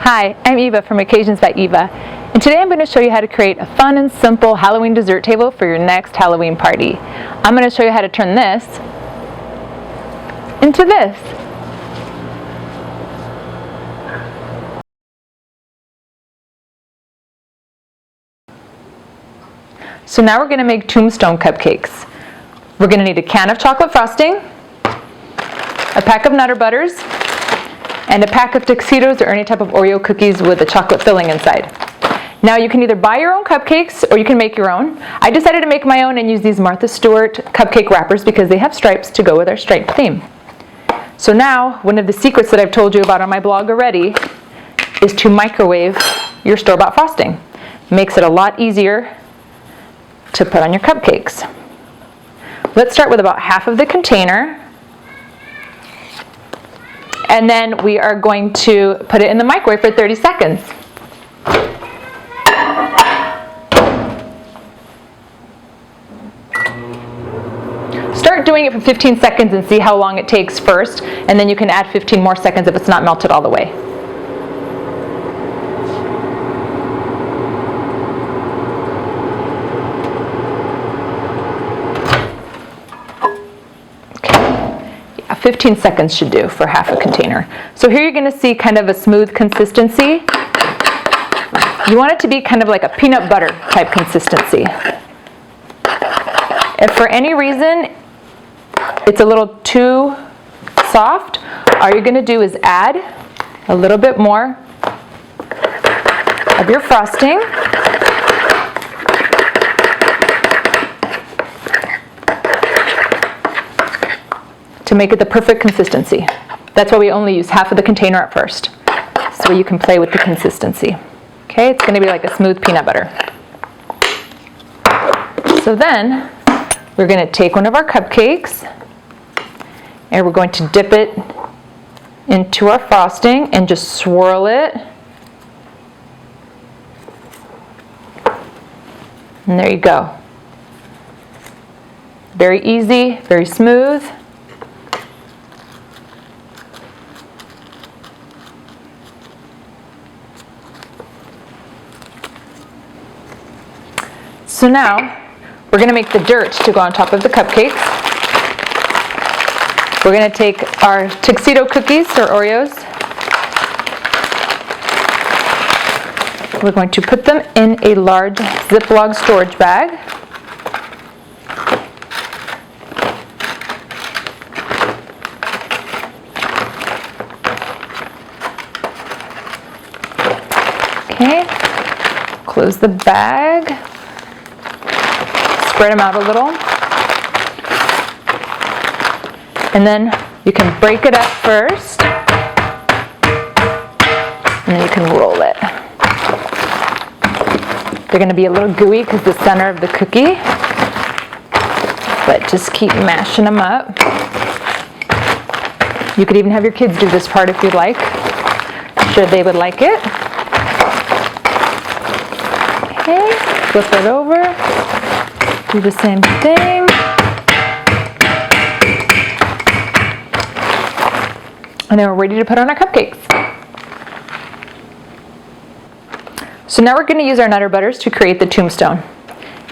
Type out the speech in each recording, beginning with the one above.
Hi, I'm Eva from Occasions by Eva, and today I'm going to show you how to create a fun and simple Halloween dessert table for your next Halloween party. I'm going to show you how to turn this into this. So now we're going to make tombstone cupcakes. We're going to need a can of chocolate frosting, a pack of Nutter Butters, and a pack of tuxedos or any type of Oreo cookies with a chocolate filling inside. Now you can either buy your own cupcakes or you can make your own. I decided to make my own and use these Martha Stewart cupcake wrappers because they have stripes to go with our striped theme. So now, one of the secrets that I've told you about on my blog already is to microwave your store-bought frosting. Makes it a lot easier to put on your cupcakes. Let's start with about half of the container. And then we are going to put it in the microwave for 30 seconds. Start doing it for 15 seconds and see how long it takes first, and then you can add 15 more seconds if it's not melted all the way. Okay. 15 seconds should do for half a container. So here you're going to see kind of a smooth consistency. You want it to be kind of like a peanut butter type consistency. If for any reason it's a little too soft, all you're going to do is add a little bit more of your frosting. To make it the perfect consistency. That's why we only use half of the container at first, so you can play with the consistency. Okay, it's going to be like a smooth peanut butter. So then we're going to take one of our cupcakes and we're going to dip it into our frosting and just swirl it. And there you go. Very easy, very smooth. So now, we're going to make the dirt to go on top of the cupcakes. We're going to take our tuxedo cookies or Oreos. We're going to put them in a large Ziploc storage bag. Okay, close the bag. Spread them out a little. And then you can break it up first. And then you can roll it. They're going to be a little gooey because the center of the cookie. But just keep mashing them up. You could even have your kids do this part if you'd like. I'm sure they would like it. Okay, flip it over. Do the same thing. And then we're ready to put on our cupcakes. So now we're going to use our Nutter Butters to create the tombstone.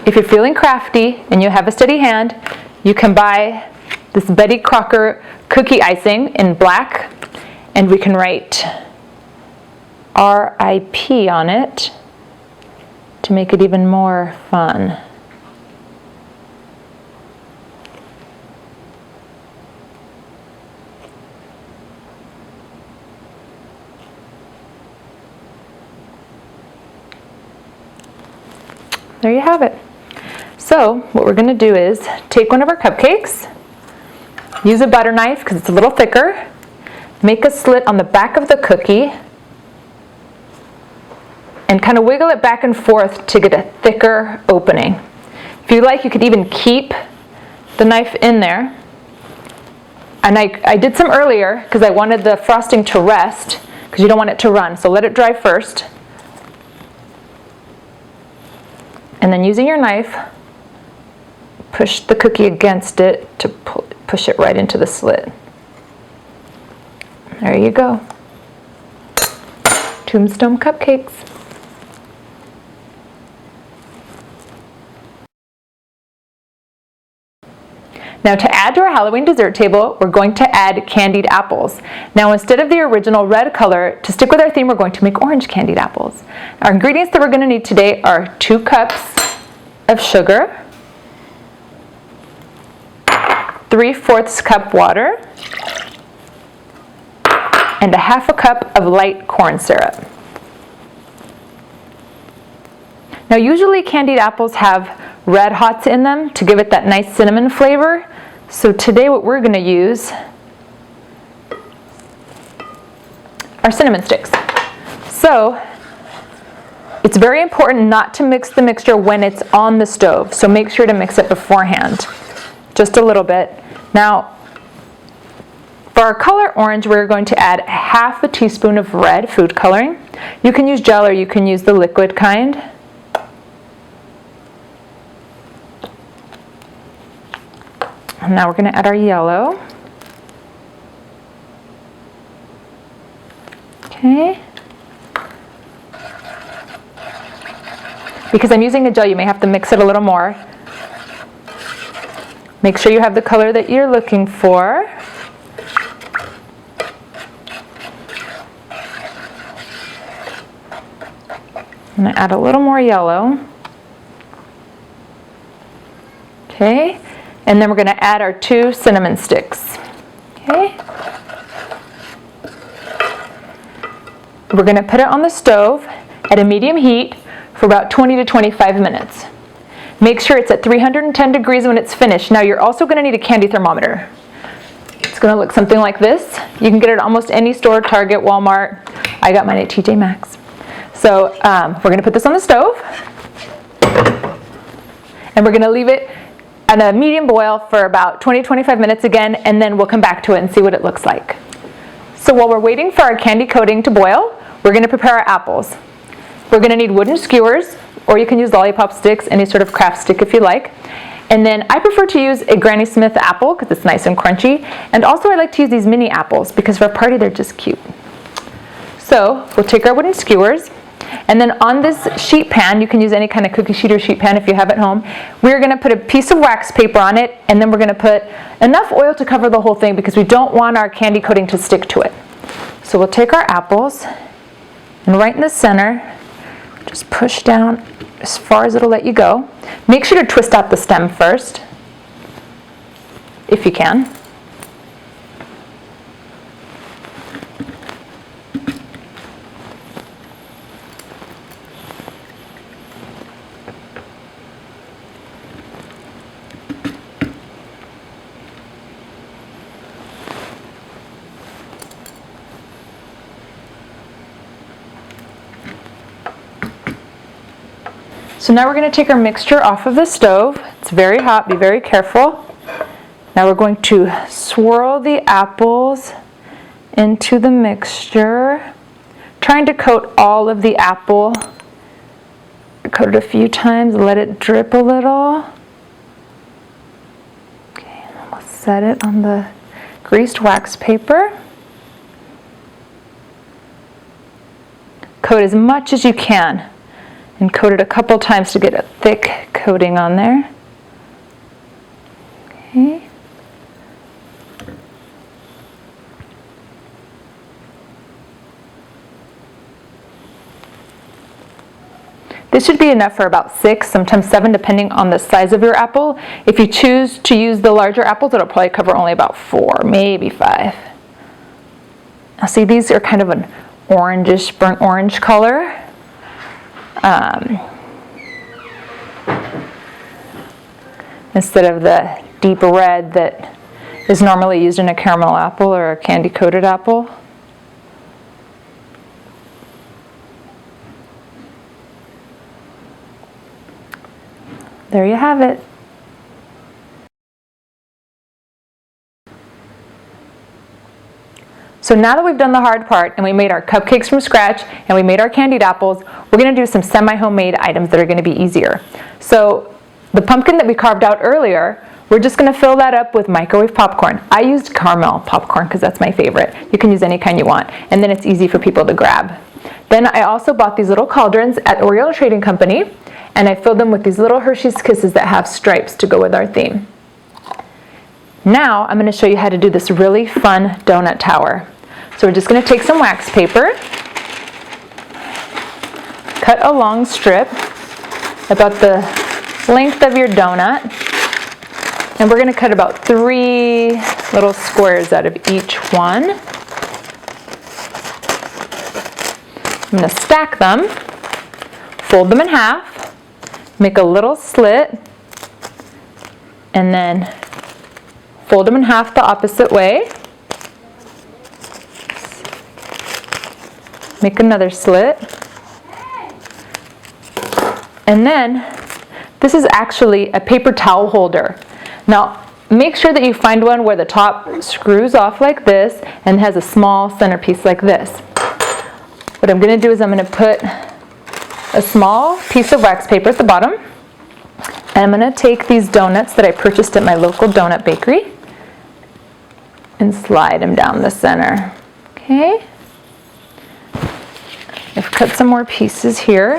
If you're feeling crafty and you have a steady hand, you can buy this Betty Crocker cookie icing in black, and we can write RIP on it to make it even more fun. There you have it. So what we're going to do is take one of our cupcakes, use a butter knife because it's a little thicker, make a slit on the back of the cookie, and kind of wiggle it back and forth to get a thicker opening. If you like, you could even keep the knife in there. And I did some earlier because I wanted the frosting to rest because you don't want it to run. So let it dry first. And then using your knife, push the cookie against it to push it right into the slit. There you go. tombstone cupcakes. Now to add to our Halloween dessert table, we're going to add candied apples. Now instead of the original red color, to stick with our theme, we're going to make orange candied apples. Our ingredients that we're going to need today are 2 cups of sugar, 3/4 cup water, and 1/2 cup of light corn syrup. Now usually candied apples have red hots in them to give it that nice cinnamon flavor. So today what we're going to use are cinnamon sticks. So it's very important not to mix the mixture when it's on the stove. So make sure to mix it beforehand, just a little bit. Now for our color orange, we're going to add 1/2 teaspoon of red food coloring. You can use gel or you can use the liquid kind. And now we're going to add our yellow. Okay. Because I'm using a gel, you may have to mix it a little more. Make sure you have the color that you're looking for. I'm going to add a little more yellow. Okay. And then we're going to add our 2 cinnamon sticks. Okay. We're going to put it on the stove at a medium heat for about 20 to 25 minutes. Make sure it's at 310 degrees when it's finished. Now you're also going to need a candy thermometer. It's going to look something like this. You can get it at almost any store, Target, Walmart. I got mine at TJ Maxx. So we're going to put this on the stove. And we're going to leave it at a medium boil for about 20-25 minutes again, and then we'll come back to it and see what it looks like. So while we're waiting for our candy coating to boil, we're going to prepare our apples. We're going to need wooden skewers, or you can use lollipop sticks, any sort of craft stick if you like. And then I prefer to use a Granny Smith apple because it's nice and crunchy. And also I like to use these mini apples because for a party they're just cute. So we'll take our wooden skewers, and then on this sheet pan, you can use any kind of cookie sheet or sheet pan if you have at home, we're going to put a piece of wax paper on it, and then we're going to put enough oil to cover the whole thing because we don't want our candy coating to stick to it. So we'll take our apples, and right in the center, just push down as far as it'll let you go. Make sure to twist out the stem first, if you can. So now we're going to take our mixture off of the stove. It's very hot, be very careful. Now we're going to swirl the apples into the mixture, trying to coat all of the apple. Coat it a few times, let it drip a little. Okay, and we'll set it on the greased wax paper. Coat as much as you can, and coat it a couple times to get a thick coating on there. Okay. This should be enough for about 6, sometimes 7, depending on the size of your apple. If you choose to use the larger apples, it'll probably cover only about 4, maybe 5. Now see, these are kind of an orangish, burnt orange color. Instead of the deep red that is normally used in a caramel apple or a candy coated apple. There you have it. So now that we've done the hard part and we made our cupcakes from scratch and we made our candied apples, we're going to do some semi-homemade items that are going to be easier. So the pumpkin that we carved out earlier, we're just going to fill that up with microwave popcorn. I used caramel popcorn because that's my favorite. You can use any kind you want, and then it's easy for people to grab. Then I also bought these little cauldrons at Oriental Trading Company, and I filled them with these little Hershey's Kisses that have stripes to go with our theme. Now I'm going to show you how to do this really fun donut tower. So we're just going to take some wax paper, cut a long strip about the length of your donut, and we're going to cut about 3 little squares out of each one. I'm going to stack them, fold them in half, make a little slit, and then fold them in half the opposite way. Make another slit. And then this is actually a paper towel holder. Now make sure that you find one where the top screws off like this and has a small centerpiece like this. What I'm going to do is I'm going to put a small piece of wax paper at the bottom, and I'm going to take these donuts that I purchased at my local donut bakery and slide them down the center. Okay. I've cut some more pieces here.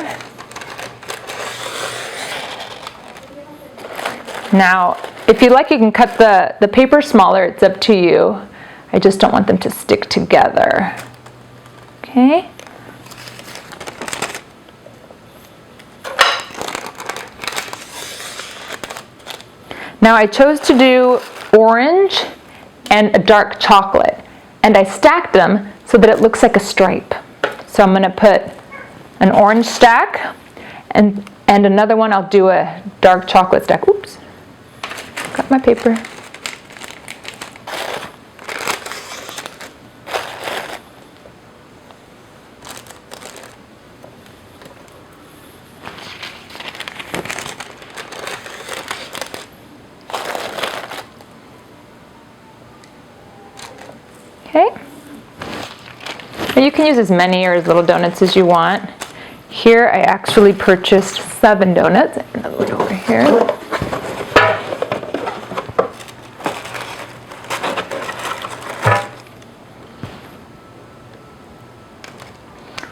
Now, if you like, you can cut the paper smaller. It's up to you. I just don't want them to stick together. Okay. Now I chose to do orange and a dark chocolate, and I stacked them so that it looks like a stripe. So I'm going to put an orange stack and another one I'll do a dark chocolate stack. Oops, got my paper. Okay. And you can use as many or as little donuts as you want. Here I actually purchased 7 donuts. Another one over here.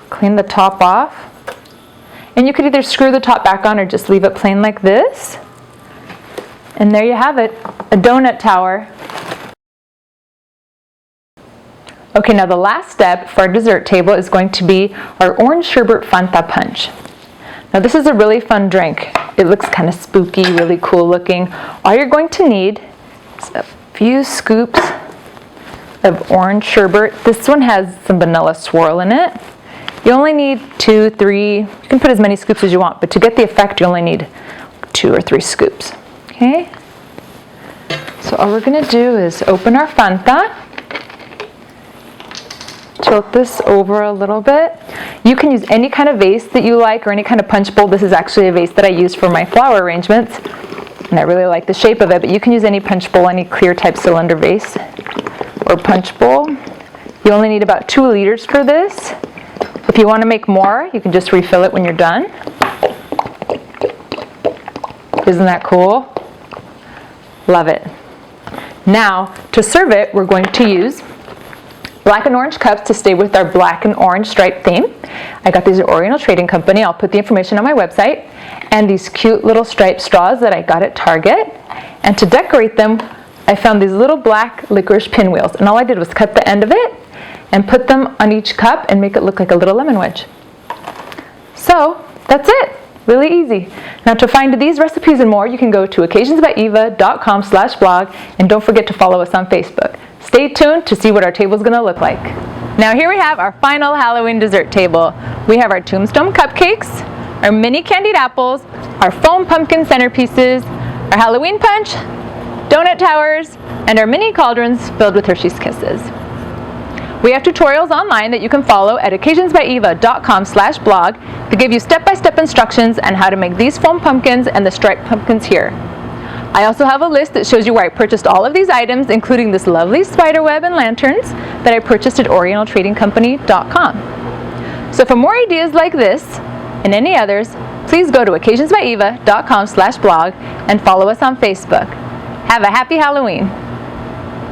Clean the top off. And you could either screw the top back on or just leave it plain like this. And there you have it, a donut tower. Okay, now the last step for our dessert table is going to be our orange sherbet Fanta punch. Now this is a really fun drink. It looks kind of spooky, really cool looking. All you're going to need is a few scoops of orange sherbet. This one has some vanilla swirl in it. You only need 2, 3, you can put as many scoops as you want, but to get the effect you only need 2 or 3 scoops. Okay? So all we're going to do is open our Fanta. Tilt this over a little bit. You can use any kind of vase that you like or any kind of punch bowl. This is actually a vase that I use for my flower arrangements, and I really like the shape of it, but you can use any punch bowl, any clear type cylinder vase or punch bowl. You only need about 2 liters for this. If you want to make more, you can just refill it when you're done. Isn't that cool? Love it. Now, to serve it, we're going to use black and orange cups to stay with our black and orange stripe theme. I got these at Oriental Trading Company. I'll put the information on my website. And these cute little striped straws that I got at Target. And to decorate them, I found these little black licorice pinwheels. And all I did was cut the end of it and put them on each cup and make it look like a little lemon wedge. So that's it. Really easy. Now to find these recipes and more, you can go to occasionsbyeva.com/blog, and don't forget to follow us on Facebook. Stay tuned to see what our table is going to look like. Now here we have our final Halloween dessert table. We have our tombstone cupcakes, our mini candied apples, our foam pumpkin centerpieces, our Halloween punch, donut towers, and our mini cauldrons filled with Hershey's Kisses. We have tutorials online that you can follow at occasionsbyeva.com/blog that give you step-by-step instructions on how to make these foam pumpkins and the striped pumpkins here. I also have a list that shows you where I purchased all of these items, including this lovely spider web and lanterns that I purchased at orientaltradingcompany.com. So for more ideas like this and any others, please go to occasionsbyeva.com/blog and follow us on Facebook. Have a happy Halloween!